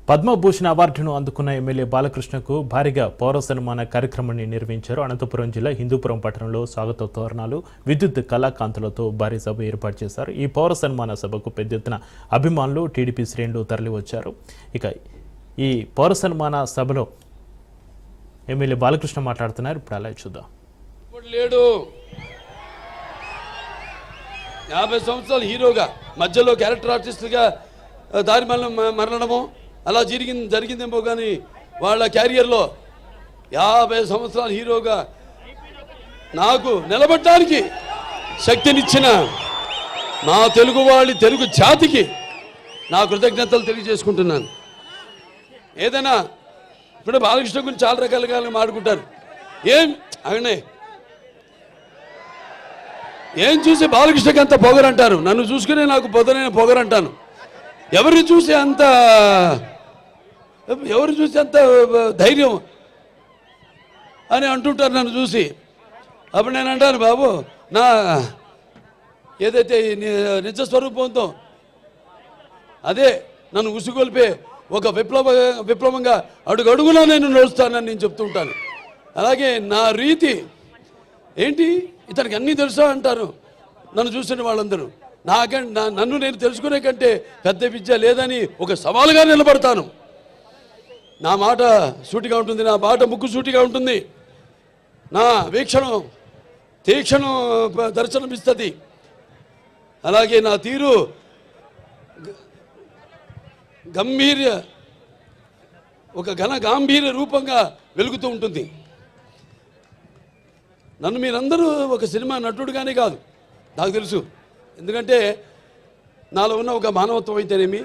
పద్మభూషణ్ అవార్డును అందుకున్న ఎమ్మెల్యే బాలకృష్ణకు భారీగా పౌర సన్మాన కార్యక్రమాన్ని నిర్వహించారు. అనంతపురం జిల్లా హిందూపురం పట్టణంలో స్వాగత తోరణాలు, విద్యుత్ కళాకాంతులతో భారీ సభ ఏర్పాటు చేశారు. ఈ పౌర సన్మాన సభకు పెద్ద ఎత్తున అభిమానులు, టీడీపీ శ్రేణులు తరలివచ్చారు. ఇక ఈ పౌర సన్మాన సభలో ఎమ్మెల్యే బాలకృష్ణ మాట్లాడుతున్నారు. ఇప్పుడు అలా చూద్దాం. 50 సంవత్సరాలు హీరోగా మధ్యలో క్యారెక్టర్ ఆర్టిస్ట్గా దారి మరణము అలా జరిగిందేమో కానీ వాళ్ళ క్యారియర్లో 50 సంవత్సరాలు హీరోగా నాకు నిలబడటానికి శక్తినిచ్చిన మా తెలుగు జాతికి నా కృతజ్ఞతలు తెలియజేసుకుంటున్నాను. ఏదైనా ఇప్పుడు బాలకృష్ణ గురించి చాలా రకాలుగా మాట్లాడుకుంటారు. ఏం చూసి బాలకృష్ణకి అంత పొగరంటారు, నన్ను చూసుకునే నాకు పొదనైన పొగరంటాను. ఎవరు చూసి అంత ధైర్యం అని అంటుంటారు నన్ను చూసి. అప్పుడు నేను అంటాను, బాబు నా ఏదైతే నిజస్వరూపంతో అదే నన్ను ఉసిగొల్పే ఒక విప్లవంగా అడుగడుగునా నేను నడుస్తానని నేను చెప్తూ ఉంటాను. అలాగే నా రీతి ఏంటి, ఇతనికి అన్నీ తెలుసా అంటారు నన్ను చూసిన వాళ్ళందరూ. నన్ను నేను తెలుసుకునే కంటే పెద్ద విద్య లేదని ఒక సవాలుగా నిలబడతాను. నా మాట సూటిగా ఉంటుంది, నా మాట ముక్కు సూటిగా ఉంటుంది, నా వీక్షణం తీక్షణం దర్శనమిస్తుంది. అలాగే నా తీరు ఒక గాంభీర్య రూపంగా వెలుగుతూ ఉంటుంది. నన్ను మీరందరూ ఒక సినిమా నటుడుగానే కాదు నాకు తెలుసు. ఎందుకంటే నాలో ఉన్న ఒక మానవత్వం అయితేనేమి,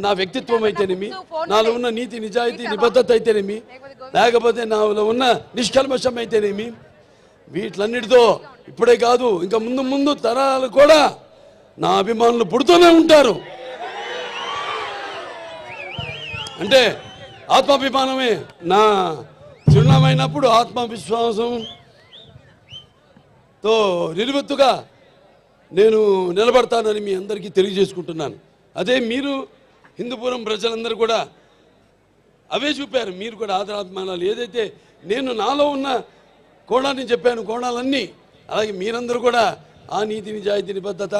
నా వ్యక్తిత్వం అయితేనేమి, నాలో ఉన్న నీతి నిజాయితీ నిబద్ధత అయితేనేమి, లేకపోతే నాలో ఉన్న నిష్కల్మషం అయితేనేమి, వీటిలన్నిటితో ఇప్పుడే కాదు ఇంకా ముందు తరాలు కూడా నా అభిమానులు పుడుతూనే ఉంటారు. అంటే ఆత్మాభిమానమే నా చిరునామైనప్పుడు ఆత్మవిశ్వాసంతో నిలువెత్తుగా నేను నిలబడతానని మీ అందరికీ తెలియజేసుకుంటున్నాను. అదే మీరు హిందూపురం ప్రజలందరూ కూడా అవే చూపారు. మీరు కూడా ఆదరాభిమానాలు ఏదైతే నేను నాలో ఉన్న కోణాన్ని చెప్పాను, కోణాలన్నీ అలాగే మీరందరూ కూడా ఆ నీతి నిజాయితీ నిబద్ధత,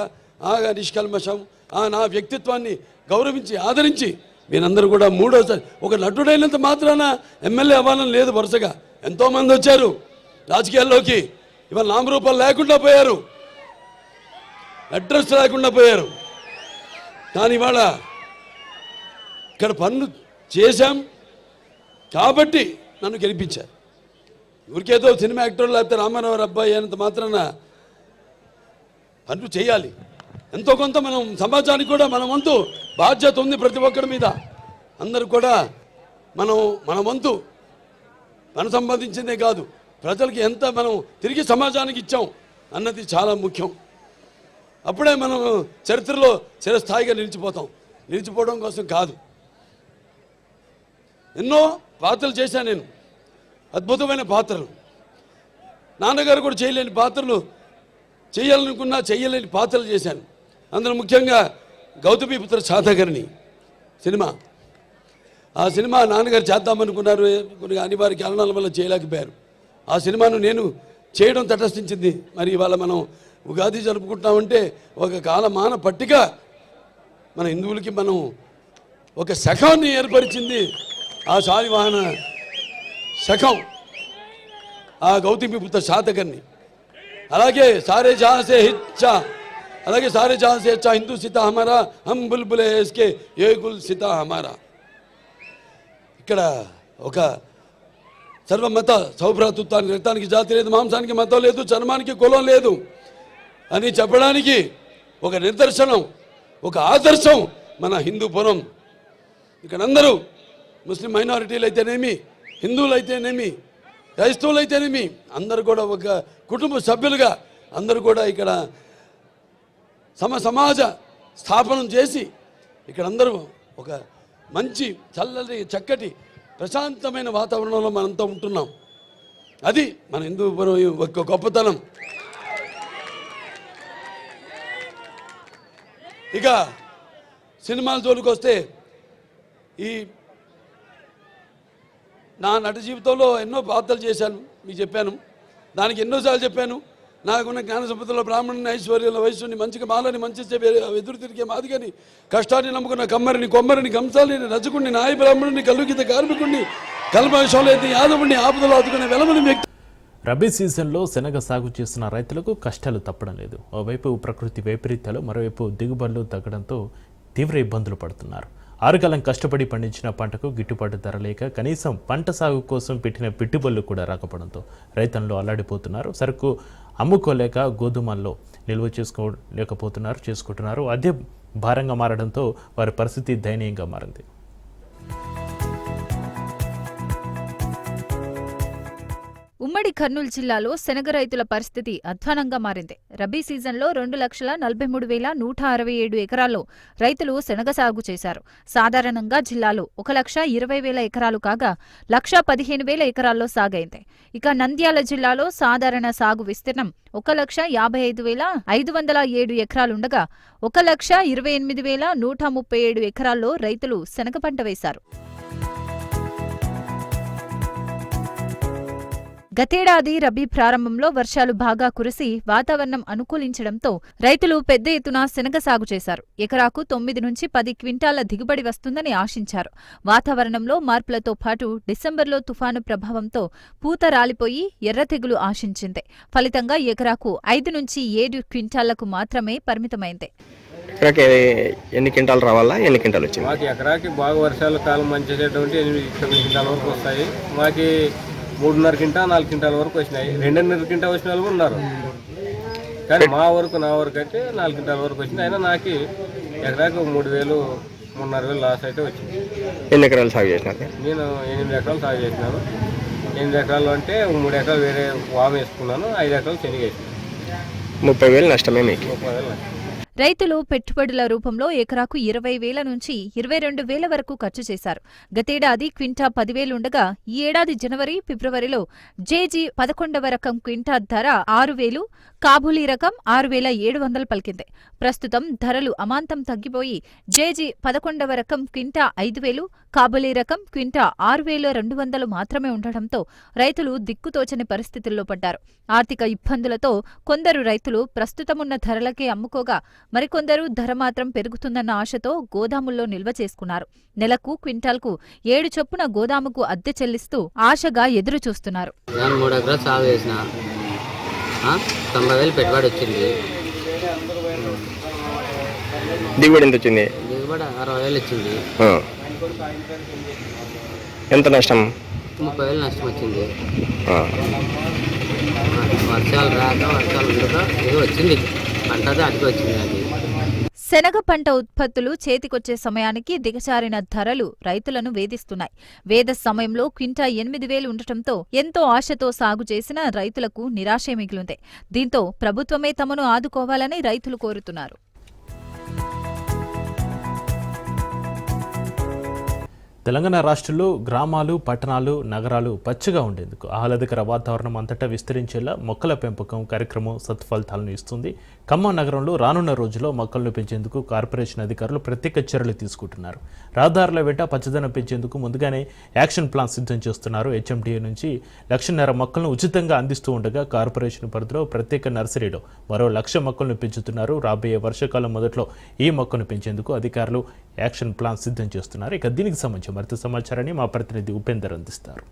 ఆ నిష్కల్మషం, ఆ నా వ్యక్తిత్వాన్ని గౌరవించి ఆదరించి మీరందరూ కూడా మూడోసారి ఒక నటుడైనంత మాత్రాన ఎమ్మెల్యే అవ్వాలని లేదు. వరుసగా ఎంతోమంది వచ్చారు రాజకీయాల్లోకి, ఇవాళ నామరూపాలు లేకుండా పోయారు, అడ్రస్ లేకుండా పోయారు. కానీ ఇవాళ ఇక్కడ పనులు చేశాం కాబట్టి నన్ను గెలిపించారు. ఊరికేదో సినిమా యాక్టర్ లేకపోతే రామారావు అబ్బాయి అయినంత మాత్రాన పనులు చేయాలి. ఎంతో కొంత మనం సమాజానికి కూడా మన వంతు బాధ్యత ఉంది ప్రతి ఒక్కరి మీద. అందరూ కూడా మన వంతు మనం సంపాదించిందే కాదు, ప్రజలకి ఎంత మనం తిరిగి సమాజానికి ఇచ్చాం అన్నది చాలా ముఖ్యం. అప్పుడే మనం చరిత్రలో చిరస్థాయిగా నిలిచిపోవడం కోసం కాదు. ఎన్నో పాత్రలు చేశాను నేను, అద్భుతమైన పాత్రలు. నాన్నగారు కూడా చేయలేని పాత్రలు, చేయాలనుకున్నా చేయలేని పాత్రలు చేశాను. అందులో ముఖ్యంగా గౌతమిపుత్ర శాతకర్ణి సినిమా. ఆ సినిమా నాన్నగారు చేద్దామనుకున్నారు, కొన్ని అనివార్య కారణాల వల్ల చేయలేకపోయారు. ఆ సినిమాను నేను చేయడం తటస్థించింది. మరి ఇవాళ మనం ఉగాది జరుపుకుంటామంటే ఒక కాలమాన పట్టిక మన హిందువులకి మనం ఒక శకాన్ని ఏర్పరిచింది. ఆ శాలివాహన శకం ఆ గౌతమిపుత్ర శాతకర్ణి. అలాగే సారే జహాసే హిచ్చా, అలాగే సారే జహాసే హెచ్చా హిందూ సీతా హమారా, హమ్ బుల్బులే ఇస్కే ఏ గుల్ సీతా హమారా. ఇక్కడ ఒక సర్వమత సౌభ్రాతృత్వానికి, రక్తానికి జాతి లేదు, మాంసానికి మతం లేదు, చర్మానికి కులం లేదు అని చెప్పడానికి ఒక నిదర్శనం, ఒక ఆదర్శం మన హిందూపురం. ఇక్కడ అందరూ ముస్లిం మైనారిటీలు అయితేనేమి, హిందువులు అయితేనేమి, క్రైస్తవులు అయితేనేమి, అందరూ కూడా ఒక కుటుంబ సభ్యులుగా అందరూ కూడా ఇక్కడ సమాజ స్థాపనం చేసి ఇక్కడ అందరూ ఒక మంచి చల్లని చక్కటి ప్రశాంతమైన వాతావరణంలో మనంతా ఉంటున్నాం. అది మన హిందూపురం ఒక గొప్పతనం. ఇక సినిమాల జోలికి వస్తే ఈ నా నట జీవితంలో ఎన్నో పాత్రలు చేశాను, మీకు చెప్పాను. దానికి ఎన్నోసార్లు చెప్పాను, నాకున్న జ్ఞాన సంపదలో బ్రాహ్మణుని, ఐశ్వర్యంలో, వయస్సుని, మంచిగా మాలని, మంచి ఎదురు తిరిగే మాదిగని, కష్టాన్ని నమ్ముకున్న కమ్మరిని, కొమ్మరిని, కంసాలిని, రజకుడిని, నాయ బ్రాహ్మణుని, కల్లుగీత కార్మికుడిని, కల్మషంలో యాదవుడిని, ఆపదలో ఆదుకునే వెలమని వ్యక్తి. రబీ సీజన్లో శనగ సాగు చేస్తున్న రైతులకు కష్టాలు తప్పడం లేదు. ఓవైపు ప్రకృతి వైపరీత్యాలు, మరోవైపు దిగుబడులు తగ్గడంతో తీవ్ర ఇబ్బందులు పడుతున్నారు. ఆరుకాలం కష్టపడి పండించిన పంటకు గిట్టుబాటు ధర లేక కనీసం పంట సాగు కోసం పెట్టిన పెట్టుబడులు కూడా రాకపోవడంతో రైతులు అల్లాడిపోతున్నారు. సరుకు అమ్ముకోలేక గోధుమల్లో నిల్వ చేసుకుంటున్నారు. అదే భారంగా మారడంతో వారి పరిస్థితి దయనీయంగా మారింది. ఉమ్మడి కర్నూలు జిల్లాలో శనగ రైతుల పరిస్థితి అధ్వానంగా మారింది. రబీ సీజన్లో 2,43,167 ఎకరాల్లో రైతులు శనగ సాగు చేశారు. సాధారణంగా జిల్లాలో 1,20,000 ఎకరాలు కాగా 1,15,000 ఎకరాల్లో సాగైంది. ఇక నంద్యాల జిల్లాలో సాధారణ సాగు విస్తీర్ణం 1,55,507 ఎకరాలుండగా 1,28,137 ఎకరాల్లో రైతులు శనగ పంట వేశారు. గతేడాది రబీ ప్రారంభంలో వర్షాలు బాగా కురిసి వాతావరణం అనుకూలించడంతో రైతులు పెద్ద ఎత్తున శనగ సాగు చేశారు. ఎకరాకు 9 నుంచి 10 క్వింటాల దిగుబడి వస్తుందని ఆశించారు. వాతావరణంలో మార్పులతో పాటు డిసెంబర్లో తుఫాను ప్రభావంతో పూత రాలిపోయి ఎర్ర తెగులు ఆశించింది. ఫలితంగా ఎకరాకు 5 నుంచి 7 క్వింటాళ్లకు మాత్రమే పరిమితమైంది. ఎన్ని క్వింటాలు రావాలా, ఎన్ని క్వింటాలు వచ్చింది? మాకు ఎకరాకి బాగా వర్షాలు కాలం మంచిసేటువంటి 8-9 క్వింటాల వరకు వస్తాయి. మాకు 3.5 క్వింటాల్ 4 క్వింటాల వరకు వచ్చినాయి. 2.5 క్వింటాల్ వచ్చిన వాళ్ళు ఉన్నారు. కానీ నా వరకు అయితే 4 క్వింటాల వరకు వచ్చింది. అయినా నాకు ఎకరాకి 3,000-3,500 లాస్ అయితే వచ్చింది. ఎన్ని ఎకరాలు సాగు చేసినారు? నేను 8 ఎకరాలు సాగు చేసినాను. 8 ఎకరాలు అంటే 3 ఎకరాలు వేరే వాము వేసుకున్నాను, 5 ఎకరాలు శనగ వేసినాను. 30,000 నష్టమే మీకు? 30,000 నష్టం. రైతులు పెట్టుబడుల రూపంలో ఎకరాకు 20,000 నుంచి 22,000 వరకు ఖర్చు చేశారు. గతేడాది క్వింటా 10,000 ఉండగా ఈ ఏడాది జనవరి, ఫిబ్రవరిలో జేజీ 11వ రకం క్వింటా ధర 6,000, కాబూలీ రకం 6,700 పలికింది. ప్రస్తుతం ధరలు అమాంతం తగ్గిపోయి జేజీ 11వ రకం క్వింటా 5,000, కాబూలీ రకం క్వింటా 6,200 మాత్రమే ఉండటంతో రైతులు దిక్కుతోచని పరిస్థితుల్లో పడ్డారు. ఆర్థిక ఇబ్బందులతో కొందరు రైతులు ప్రస్తుతమున్న ధరలకే అమ్ముకోగా మరికొందరు ధర మాత్రం పెరుగుతుందన్న ఆశతో గోదాముల్లో నిల్వ చేసుకున్నారు. నెలకు క్వింటాల్కు 7 చొప్పున గోదాముకు అద్దె చెల్లిస్తూ ఆశగా ఎదురు చూస్తున్నారు. 3 ఎకరాలు సాగు చేసిన 90,000 పెట్టుబడి వచ్చింది. దిగుబడి ఎంత వచ్చింది? దిగుబడి 60,000 వచ్చింది. ఎంత నష్టం? 30,000 నష్టం వచ్చింది. వర్షాలు ఉండక ఏదో వచ్చింది, పంట అడిగి వచ్చింది. అది శనగ పంట ఉత్పత్తులు చేతికొచ్చే సమయానికి దిగజారిన ధరలు రైతులను వేధిస్తున్నాయి. వేద సమయంలో క్వింటా 8,000 ఉండటంతో ఎంతో ఆశతో సాగు చేసిన రైతులకు నిరాశే మిగిలింది. దీంతో ప్రభుత్వమే తమను ఆదుకోవాలని రైతులు కోరుతున్నారు. తెలంగాణ రాష్ట్రంలో గ్రామాలు, పట్టణాలు, నగరాలు పచ్చగా ఉండేందుకు ఆహ్లాదకర వాతావరణం అంతటా విస్తరించేలా మొక్కల పెంపకం కార్యక్రమం సత్ఫలితాలను ఇస్తుంది. ఖమ్మం నగరంలో రానున్న రోజుల్లో మొక్కలను పెంచేందుకు కార్పొరేషన్ అధికారులు ప్రత్యేక చర్యలు తీసుకుంటున్నారు. రహదారుల వెంట పచ్చదనం పెంచేందుకు ముందుగానే యాక్షన్ ప్లాన్ సిద్ధం చేస్తున్నారు. HMDA నుంచి 1,00,000 మొక్కలను ఉచితంగా అందిస్తూ ఉండగా కార్పొరేషన్ పరిధిలో ప్రత్యేక నర్సరీలో మరో 1,00,000 మొక్కలను పెంచుతున్నారు. రాబోయే వర్షాకాలం మొదట్లో ఈ మొక్కను పెంచేందుకు అధికారులు యాక్షన్ ప్లాన్ సిద్ధం చేస్తున్నారు. ఇక దీనికి సంబంధించి మరింత సమాచారాన్ని మా ప్రతినిధి ఉపేందర్ అందిస్తారు.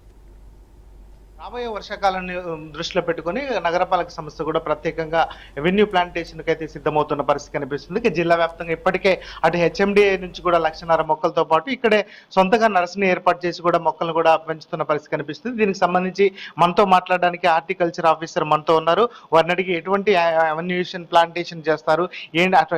రాబోయే వర్షాకాలాన్ని దృష్టిలో పెట్టుకుని నగరపాలక సంస్థ కూడా ప్రత్యేకంగా రెవెన్యూ ప్లాంటేషన్కి అయితే సిద్ధమవుతున్న పరిస్థితి కనిపిస్తుంది. జిల్లా వ్యాప్తంగా ఇప్పటికే అటు HMDA నుంచి కూడా 1,00,000 మొక్కలతో పాటు ఇక్కడే సొంతగా నర్సరీని ఏర్పాటు చేసి కూడా మొక్కలను కూడా పెంచుతున్న పరిస్థితి కనిపిస్తుంది. దీనికి సంబంధించి మనతో మాట్లాడడానికి హార్టికల్చర్ ఆఫీసర్ మనతో ఉన్నారు. వారిని అడిగి ఎటువంటి అవెన్యూషన్ ప్లాంటేషన్ చేస్తారు,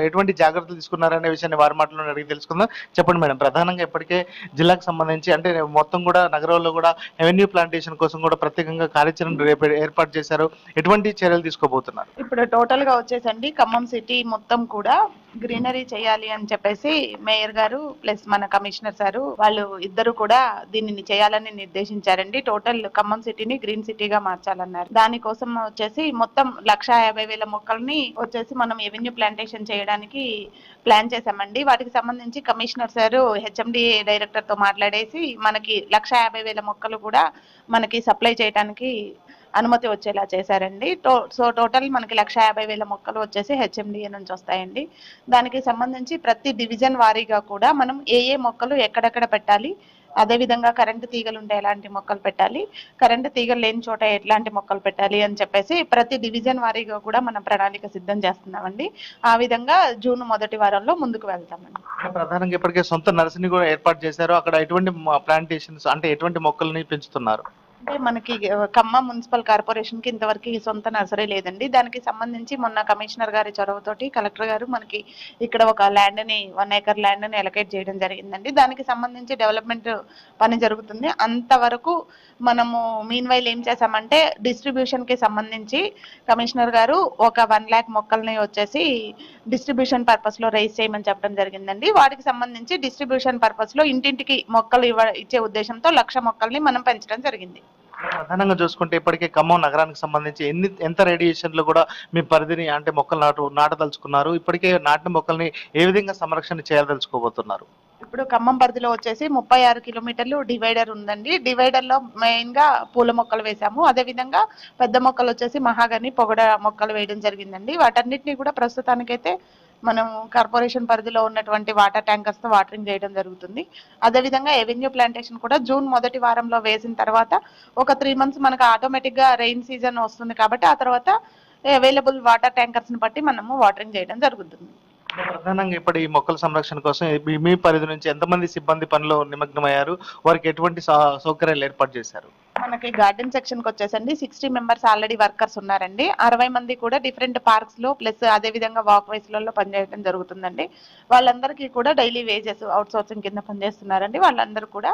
ఎటువంటి జాగ్రత్తలు తీసుకున్నారనే విషయాన్ని వారి మాటలో అడిగి తెలుసుకుందాం. చెప్పండి మేడం, ప్రధానంగా ఇప్పటికే జిల్లాకు సంబంధించి అంటే మొత్తం కూడా నగరంలో కూడా రెవెన్యూ ప్లాంటేషన్ కోసం కూడా ప్రత్యేకంగా కార్యాచరణ రేపు ఏర్పాటు చేశారు. ఎటువంటి చర్యలు తీసుకోబోతున్నారు? ఇప్పుడు టోటల్ గా వచ్చేసండి ఖమ్మం సిటీ మొత్తం కూడా గ్రీనరీ చేయాలి అని చెప్పేసి మేయర్ గారు ప్లస్ మన కమిషనర్ సారు వాళ్ళు ఇద్దరు కూడా దీనిని చేయాలని నిర్దేశించారండి. టోటల్ ఖమ్మం సిటీని గ్రీన్ సిటీగా మార్చాలన్నారు. దానికోసం వచ్చేసి మొత్తం 1,50,000 మొక్కల్ని వచ్చేసి మనం ఎవెన్యూ ప్లాంటేషన్ చేయడానికి ప్లాన్ చేశామండి. వాటికి సంబంధించి కమిషనర్ సారు హెచ్ఎండి డైరెక్టర్ తో మాట్లాడేసి మనకి 1,50,000 మొక్కలు కూడా మనకి సప్లై చేయడానికి అనుమతి వచ్చేలా చేశారండి. సో టోటల్ మనకి 1,50,000 మొక్కలు వచ్చేసి హెచ్ఎండిఏ నుంచి వస్తాయండి. దానికి సంబంధించి ప్రతి డివిజన్ వారీగా కూడా మనం ఏ మొక్కలు ఎక్కడెక్కడ పెట్టాలి, అదేవిధంగా కరెంటు తీగలు ఉంటే ఎలాంటి మొక్కలు పెట్టాలి, కరెంటు తీగలు లేని చోట ఎట్లాంటి మొక్కలు పెట్టాలి అని చెప్పేసి ప్రతి డివిజన్ వారీగా కూడా మనం ప్రణాళిక సిద్ధం చేస్తున్నామండి. ఆ విధంగా జూన్ మొదటి వారంలో ముందుకు వెళ్తామండి. ప్రధానంగా ఇప్పటికే సొంత నర్సరీని కూడా ఏర్పాటు చేశారు. అక్కడ ఎటువంటి ప్లాంటేషన్స్ అంటే ఎటువంటి మొక్కల్ని పెంచుతున్నారు? అంటే మనకి ఖమ్మం మున్సిపల్ కార్పొరేషన్ కి ఇంతవరకు సొంత నర్సరీ లేదండి. దానికి సంబంధించి మొన్న కమిషనర్ గారి చొరవతోటి కలెక్టర్ గారు మనకి ఇక్కడ ఒక ల్యాండ్ ని 1 acre ల్యాండ్ ని అలొకేట్ చేయడం జరిగిందండి. దానికి సంబంధించి డెవలప్మెంట్ పని జరుగుతుంది. అంతవరకు మనము మీన్ వైల్ ఏం చేసామంటే డిస్ట్రిబ్యూషన్ కి సంబంధించి కమిషనర్ గారు ఒక 1 lakh మొక్కల్ని వచ్చేసి డిస్ట్రిబ్యూషన్ పర్పస్ లో రైజ్ చేయమని చెప్పడం జరిగిందండి. వాటికి సంబంధించి డిస్ట్రిబ్యూషన్ పర్పస్ లో ఇంటింటికి మొక్కలు ఇచ్చే ఉద్దేశంతో 1,00,000 మొక్కల్ని మనం పెంచడం జరిగింది. ప్రధానంగా చూసుకుంటే ఇప్పటికే ఖమ్మం నగరానికి సంబంధించి ఎంత రేడియేషన్ లో కూడా మీ పరిధిని అంటే మొక్కలు నాటదలుచుకున్నారు? ఇప్పటికే నాటిన మొక్కల్ని ఏ విధంగా సంరక్షణ చేయదలుచుకోబోతున్నారు? ఇప్పుడు ఖమ్మం పరిధిలో వచ్చేసి 36 కిలోమీటర్లు డివైడర్ ఉందండి. డివైడర్ లో మెయిన్ గా పూల మొక్కలు వేసాము. అదే విధంగా పెద్ద మొక్కలు వచ్చేసి మహాగని, పొగడ మొక్కలు వేయడం జరిగిందండి. వాటన్నిటిని కూడా ప్రస్తుతానికైతే మనం కార్పొరేషన్ పరిధిలో ఉన్నటువంటి వాటర్ ట్యాంకర్స్ తో వాటరింగ్ చేయడం జరుగుతుంది. అదేవిధంగా ఎవెన్యూ ప్లాంటేషన్ కూడా జూన్ మొదటి వారంలో వేసిన తర్వాత ఒక 3 months మనకు ఆటోమేటిక్ గా రెయిన్ సీజన్ వస్తుంది కాబట్టి ఆ తర్వాత అవైలబుల్ వాటర్ ట్యాంకర్స్ ని బట్టి మనము వాటరింగ్ చేయడం జరుగుతుంది. ప్రధానంగా ఇప్పుడు ఈ మొక్కల సంరక్షణ కోసం మీ పరిధి నుంచి ఎంతమంది సిబ్బంది పనిలో నిమగ్నమయ్యారు? వారికి ఎటువంటి సౌకర్యాలు ఏర్పాటు చేశారు? మనకి గార్డెన్ సెక్షన్ కి వచ్చేసండి 60 members ఆల్రెడీ వర్కర్స్ ఉన్నారండి. 60 మంది కూడా డిఫరెంట్ పార్క్స్ లో ప్లస్ అదే విధంగా వాక్ వేస్ లలో పనిచేయడం జరుగుతుందండి. వాళ్ళందరికీ కూడా డైలీ వేజెస్ అవుట్ సోర్సింగ్ కింద పనిచేస్తున్నారండి. వాళ్ళందరూ కూడా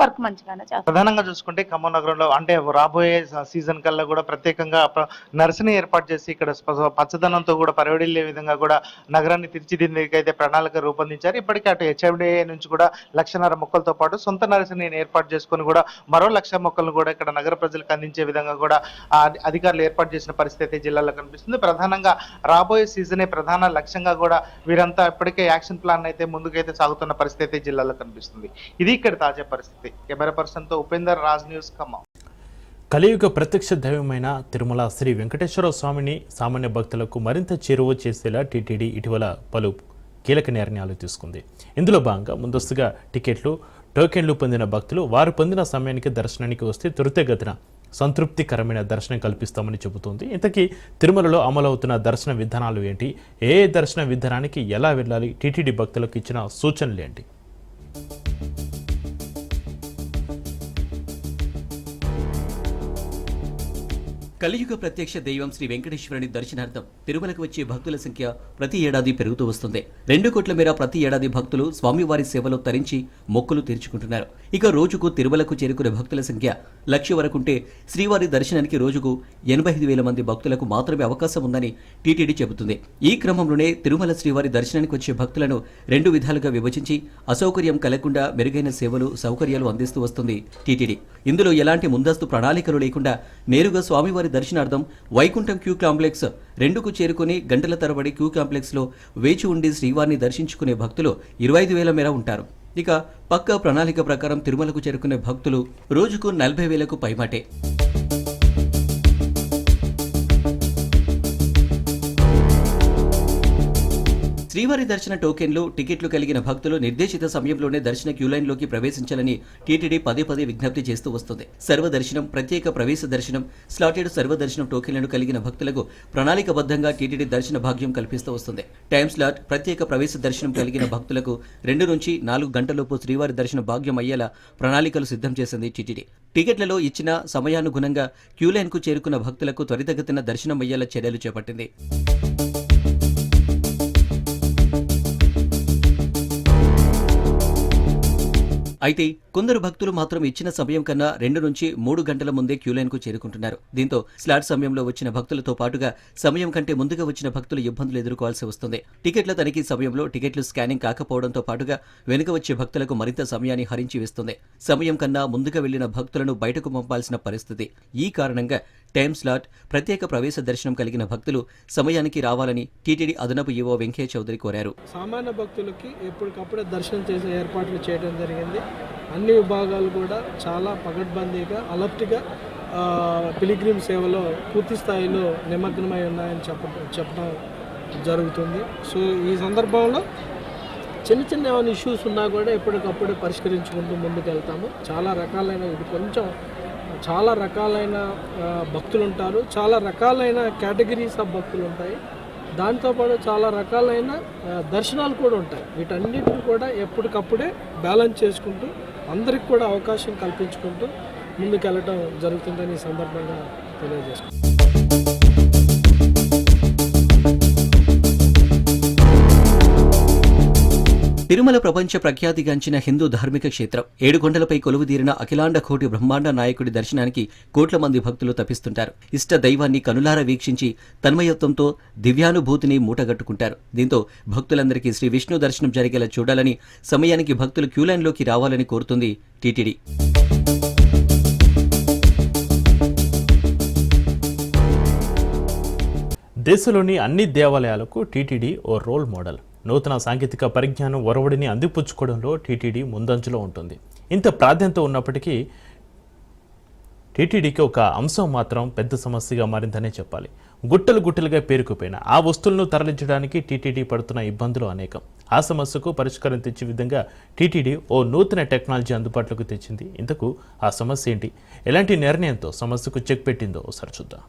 వర్క్ మంచిగానే చేస్తారు. ప్రధానంగా చూసుకుంటే ఖమ్మం నగరంలో అంటే రాబోయే సీజన్ కల్లా కూడా ప్రత్యేకంగా నర్సరీని ఏర్పాటు చేసి ఇక్కడ పచ్చదనంతో కూడా పరివడిల్లే విధంగా కూడా నగరాన్ని తీర్చిదిద్దేకైతే ప్రణాళిక రూపొందించారు. ఇప్పటికే అటు హెచ్ఎండిఏ నుంచి కూడా 1,00,000 మొక్కలతో పాటు సొంత నర్సరీని ఏర్పాటు చేసుకుని కూడా మరో 1,00,000 మొక్కలను కూడా ఇక్కడ నగర ప్రజలకు అందించే విధంగా కూడా అధికారులు ఏర్పాటు చేసిన పరిస్థితి జిల్లాలో కనిపిస్తుంది. ప్రధానంగా రాబోయే సీజనే ప్రధాన లక్ష్యంగా కూడా వీరంతా ఇప్పటికే యాక్షన్ ప్లాన్ అయితే ముందుకైతే సాగుతున్న పరిస్థితి జిల్లాలో కనిపిస్తుంది. ఇది ఇక్కడ తాజా పరిస్థితి. కెమెరా పర్సన్ తో ఉపేందర్, రాజ్ న్యూస్, ఖమ్మం. కలియుగ ప్రత్యక్ష దైవమైన తిరుమల శ్రీ వెంకటేశ్వర స్వామిని సామాన్య భక్తులకు మరింత చేరువ చేసేలా టీటీడీ ఇటీవల పలు కీలక నిర్ణయాలు తీసుకుంది. ఇందులో భాగంగా ముందస్తుగా టికెట్లు, టోకెన్లు పొందిన భక్తులు వారు పొందిన సమయానికి దర్శనానికి వస్తే త్వరితగతిన సంతృప్తికరమైన దర్శనం కల్పిస్తామని చెబుతోంది. ఇంతకీ తిరుమలలో అమలవుతున్న దర్శన విధానాలు ఏంటి? ఏ దర్శన విధానానికి ఎలా వెళ్ళాలి? టీటీడీ భక్తులకు ఇచ్చిన సూచనలు ఏంటి? కలియుగ ప్రత్యక్ష దైవం శ్రీ వెంకటేశ్వరుని దర్శనార్థం తిరుమలకు వచ్చే భక్తుల సంఖ్య ప్రతి ఏడాది పెరుగుతూ వస్తుంది. 2 కోట్ల మేర ప్రతి ఏడాది భక్తులు స్వామివారి సేవలో తరించి మొక్కులు తీర్చుకుంటున్నారు. ఇక రోజుకు తిరుమలకు చేరుకునే భక్తుల సంఖ్య 1,00,000 వరకుంటే శ్రీవారి దర్శనానికి రోజుకు 85,000 మంది భక్తులకు మాత్రమే అవకాశం ఉందని టీటీడీ చెబుతుంది. ఈ క్రమంలోనే తిరుమల శ్రీవారి దర్శనానికి వచ్చే భక్తులను 2 విధాలుగా విభజించి అసౌకర్యం కలగకుండా మెరుగైన సేవలు, సౌకర్యాలు అందిస్తూ వస్తుంది టీటీడీ. ఇందులో ఎలాంటి ముందస్తు ప్రణాళికలు లేకుండా నేరుగా స్వామివారి దర్శనార్థం వైకుంఠం క్యూ కాంప్లెక్స్ 2కు చేరుకుని గంటల తరబడి క్యూ కాంప్లెక్స్ లో వేచి ఉండి శ్రీవారిని దర్శించుకునే భక్తులు 25,000 మేర ఉంటారు. ఇక పక్కా ప్రణాళిక ప్రకారం తిరుమలకు చేరుకునే భక్తులు రోజుకు 40,000కు పైమాటే. శ్రీవారి దర్శన టోకెన్లు, టికెట్లు కలిగిన భక్తులు నిర్దేశిత సమయంలోనే దర్శన క్యూలైన్లోకి ప్రవేశించాలని టీటీడీ పదే విజ్ఞప్తి చేస్తూ వస్తుంది. సర్వదర్శనం, ప్రత్యేక ప్రవేశ దర్శనం, స్లాటెడ్ సర్వదర్శనం టోకెన్లను కలిగిన భక్తులకు ప్రణాళికబద్ధంగా టీటీడీ దర్శన భాగ్యం కల్పిస్తూ వస్తుంది. టైం స్లాట్, ప్రత్యేక ప్రవేశ దర్శనం కలిగిన భక్తులకు 2 నుంచి 4 గంటలలోపు శ్రీవారి దర్శన భాగ్యం అయ్యేలా ప్రణాళికలు సిద్ధం చేసింది టీటీడీ. టికెట్లలో ఇచ్చిన సమయానుగుణంగా క్యూలైన్కు చేరుకున్న భక్తులకు త్వరితగతిన దర్శనం అయ్యేలా చర్యలు చేపట్టింది. అయితే కొందరు భక్తులు మాత్రం ఇచ్చిన సమయం కన్నా 2 నుంచి 3 గంటల ముందే క్యూలైన్కు చేరుకుంటున్నారు. దీంతో స్లాట్ సమయంలో వచ్చిన భక్తులతో పాటుగా సమయం కంటే ముందుగా వచ్చిన భక్తులు ఇబ్బందులు ఎదుర్కోవాల్సి వస్తుంది. టికెట్ల తనిఖీ సమయంలో టికెట్లు స్కానింగ్ కాకపోవడంతో పాటుగా వెనుక వచ్చే భక్తులకు మరింత సమయాన్ని హరించి వేస్తుంది. సమయం కన్నా ముందుగా వెళ్లిన భక్తులను బయటకు పంపాల్సిన పరిస్థితి. ఈ కారణంగా టైమ్ స్లాట్, ప్రత్యేక ప్రవేశ దర్శనం కలిగిన భక్తులు సమయానికి రావాలని టీటీడీ అదనపు ఈవో వెంకయ్య చౌదరి కోరారు. సామాన్య భక్తులకి ఎప్పటికప్పుడే దర్శనం చేసే ఏర్పాట్లు చేయడం జరిగింది. అన్ని విభాగాలు కూడా చాలా పకడ్బందీగా అలర్ట్గా పిలిగ్రిమ్ సేవలో పూర్తి స్థాయిలో నిమగ్నమై ఉన్నాయని చెప్పడం జరుగుతుంది. సో ఈ సందర్భంలో చిన్న ఏమైనా ఇష్యూస్ ఉన్నా కూడా ఎప్పటికప్పుడే పరిష్కరించుకుంటూ ముందుకు వెళ్తాము. చాలా రకాలైన భక్తులు ఉంటారు, చాలా రకాలైన కేటగిరీస్ ఆఫ్ భక్తులు ఉంటాయి. దాంతోపాటు చాలా రకాలైన దర్శనాలు కూడా ఉంటాయి. వీటన్నిటిని కూడా ఎప్పటికప్పుడే బ్యాలెన్స్ చేసుకుంటూ అందరికి కూడా అవకాశం కల్పించుకుంటూ ముందుకు వెళ్ళడం జరుగుతుందని ఈ సందర్భంగా తెలియజేస్తున్నాను. తిరుమల ప్రపంచ ప్రఖ్యాతిగాంచిన హిందూ ధార్మిక క్షేత్రం. 7 కొండలపై కొలువుదీరిన అఖిలాండ కోటి బ్రహ్మాండ నాయకుడి దర్శనానికి కోట్ల మంది భక్తులు తపిస్తుంటారు. ఇష్ట దైవాన్ని కనులారా వీక్షించి తన్మయత్వంతో దివ్యానుభూతిని మూటగట్టుకుంటారు. దీంతో భక్తులందరికీ శ్రీ విష్ణు దర్శనం జరిగేలా చూడాలని, సమయానికి భక్తులు క్యూలైన్లోకి రావాలని కోరుతుంది టీటీడీ. దేశంలోని అన్ని దేవాలయాలకు టీటీడీ ఓ రోల్ మోడల్. నూతన సాంకేతిక పరిజ్ఞానం ఒరవడిని అందిపుచ్చుకోవడంలో టీటీడీ ముందంజలో ఉంటుంది. ఇంత ప్రాధాన్యత ఉన్నప్పటికీ టీటీడీకి ఒక అంశం మాత్రం పెద్ద సమస్యగా మారిందనే చెప్పాలి. గుట్టలుగా పేరుకుపోయిన ఆ వస్తువులను తరలించడానికి టీటీడీ పడుతున్న ఇబ్బందులు అనేకం. ఆ సమస్యకు పరిష్కారం తెచ్చే విధంగా టీటీడీ ఓ నూతన టెక్నాలజీ అందుబాటులోకి తెచ్చింది. ఇంతకు ఆ సమస్య ఏంటి, ఎలాంటి నిర్ణయంతో సమస్యకు చెక్ పెట్టిందో ఒకసారి చూద్దాం.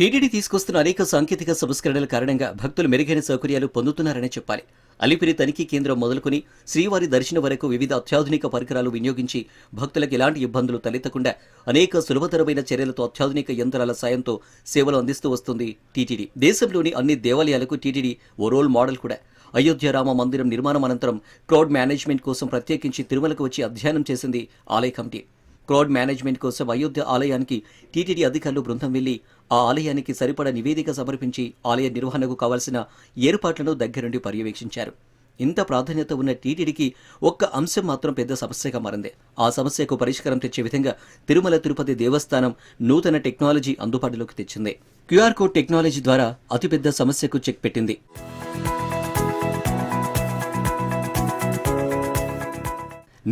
టీటీడీ తీసుకొస్తున్న అనేక సాంకేతిక సంస్కరణల కారణంగా భక్తులు మెరుగైన సౌకర్యాలు పొందుతున్నారనే చెప్పాలి. అలిపిరి తనిఖీ కేంద్రం మొదలుకొని శ్రీవారి దర్శనం వరకు వివిధ అత్యాధునిక పరికరాలు వినియోగించి భక్తులకు ఎలాంటి ఇబ్బందులు తలెత్తకుండా అనేక సులభతరమైన చర్యలతో అత్యాధునిక యంత్రాల సాయంతో సేవలు అందిస్తూ వస్తుంది టీటీడీ. దేశంలోని అన్ని దేవాలయాలకు టీటీడీ ఓ రోల్ మోడల్ కూడా. అయోధ్య రామ మందిరం నిర్మాణం అనంతరం క్రౌడ్ మేనేజ్మెంట్ కోసం ప్రత్యేకించి తిరుమలకు వచ్చి అధ్యయనం చేసింది ఆలయ కమిటీ. క్రౌడ్ మేనేజ్మెంట్ కోసం అయోధ్య ఆలయానికి టీటీడీ అధికారులు బృందం వెళ్లి ఆ ఆలయానికి సరిపడా నివేదిక సమర్పించి ఆలయ నిర్వహణకు కావాల్సిన ఏర్పాట్లను దగ్గరుండి పర్యవేక్షించారు. ఇంత ప్రాధాన్యత ఉన్న టీటీడీకి ఒక్క అంశం మాత్రం పెద్ద సమస్యగా మారింది. ఆ సమస్యకు పరిష్కారం తెచ్చే విధంగా తిరుమల తిరుపతి దేవస్థానం నూతన టెక్నాలజీ అందుబాటులోకి తెచ్చింది. క్యూఆర్ కోడ్ టెక్నాలజీ ద్వారా అతిపెద్ద సమస్యకు చెక్ పెట్టింది.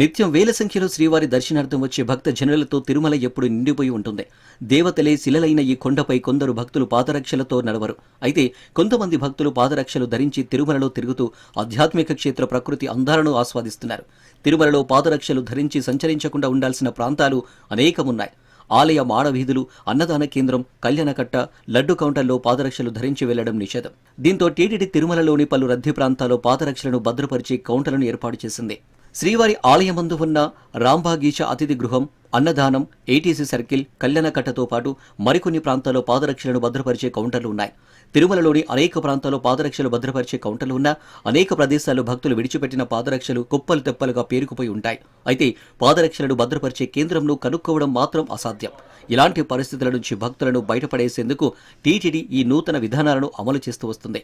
నిత్యం వేల సంఖ్యలో శ్రీవారి దర్శనార్థం వచ్చే భక్త జనులతో తిరుమల ఎప్పుడు నిండిపోయి ఉంటుంది. దేవతలే శిలలైన ఈ కొండపై కొందరు భక్తులు పాదరక్షలతో నడవరు. అయితే కొంతమంది భక్తులు పాదరక్షలు ధరించి తిరుమలలో తిరుగుతూ ఆధ్యాత్మిక క్షేత్ర ప్రకృతి అందాలను ఆస్వాదిస్తున్నారు. తిరుమలలో పాదరక్షలు ధరించి సంచరించకుండా ఉండాల్సిన ప్రాంతాలు అనేకమున్నాయి. ఆలయ మాడవీధులు, అన్నదాన కేంద్రం, కళ్యాణకట్ట, లడ్డు కౌంటర్లో పాదరక్షలు ధరించి వెళ్లడం నిషేధం. దీంతో టీటీడీ తిరుమలలోని పలు రద్దీ ప్రాంతాల్లో పాదరక్షలను భద్రపరిచే కౌంటర్లను ఏర్పాటు చేసింది. శ్రీవారి ఆలయమందు ఉన్న రాంబాగీచ అతిథి గృహం, అన్నదానం, ఏటీసీ సర్కిల్, కళ్యాణకట్టతో పాటు మరికొన్ని ప్రాంతాల్లో పాదరక్షలను భద్రపరిచే కౌంటర్లు ఉన్నాయి. తిరుమలలోని అనేక ప్రాంతాల్లో పాదరక్షలు భద్రపరిచే కౌంటర్లు ఉన్నా అనేక ప్రదేశాల్లో భక్తులు విడిచిపెట్టిన పాదరక్షలు కుప్పలు తెప్పలుగా పేరుకుపోయి ఉంటాయి. అయితే పాదరక్షలను భద్రపరిచే కేంద్రంను కనుక్కోవడం మాత్రం అసాధ్యం. ఇలాంటి పరిస్థితుల నుంచి భక్తులను బయటపడేసేందుకు టీటీడీ ఈ నూతన విధానాలను అమలు చేస్తూ వస్తుంది.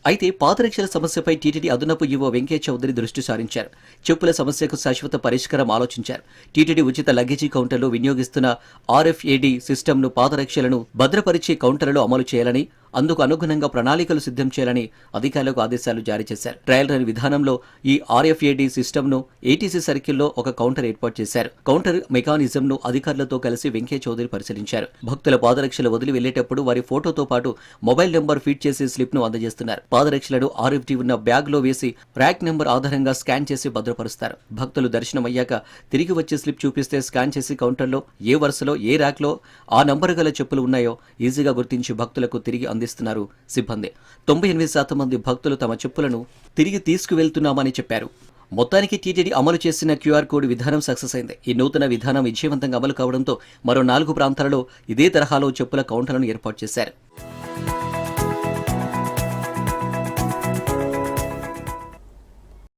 అయితే పాదరక్షల సమస్యపై టీటీడీ అదనపు ఈవో వెంకయ్య చౌదరి దృష్టి సారించారు. చెప్పుల సమస్యకు శాశ్వత పరిష్కారం ఆలోచించారు. టీటీడీ ఉచిత లగేజీ కౌంటర్లో వినియోగిస్తున్న RFID సిస్టమ్ను పాదరక్షలను భద్రపరిచే కౌంటర్లలో అమలు చేయాలని, అందుకు అనుగుణంగా ప్రణాళికలు సిద్ధం చేయాలని అధికారులకు ఆదేశాలు జారీ చేశారు. ట్రయల్ రన్ విధానంలో ఈ RFID సిస్టమ్ను ఏటీసీ సర్కిల్లో ఒక కౌంటర్ ఏర్పాటు చేశారు. కౌంటర్ మెకానిజంను అధికారులతో కలిసి వెంకయ్య చౌదరి పరిశీలించారు. భక్తుల పాదరక్షలు వదిలి వెళ్లేటప్పుడు వారి ఫోటోతో పాటు మొబైల్ నెంబర్ ఫీడ్ చేసి స్లిప్ను అందజేస్తున్నారు. పాదరక్షలను RFID ఉన్న బ్యాగ్లో వేసి ర్యాక్ నెంబర్ ఆధారంగా స్కాన్ చేసి భద్రపరుస్తారు. భక్తులు దర్శనం అయ్యాక తిరిగి వచ్చి స్లిప్ చూపిస్తే స్కాన్ చేసి కౌంటర్లో ఏ వరుసలో ఏ ర్యాక్లో ఆ నంబరు గల చెప్పులు ఉన్నాయో ఈజీగా గుర్తించి భక్తులకు తిరిగి అందిస్తున్నారు సిబ్బంది. 98% మంది భక్తులు తమ చెప్పులను తిరిగి తీసుకువెళ్తున్నామని చెప్పారు. మొత్తానికి టీటీడీ అమలు చేసిన క్యూఆర్ కోడ్ విధానం సక్సెస్ అయింది. ఈ నూతన విధానం విజయవంతంగా అమలు కావడంతో మరో 4 ప్రాంతాలలో ఇదే తరహాలో చెప్పుల కౌంటర్లను ఏర్పాటు చేశారు.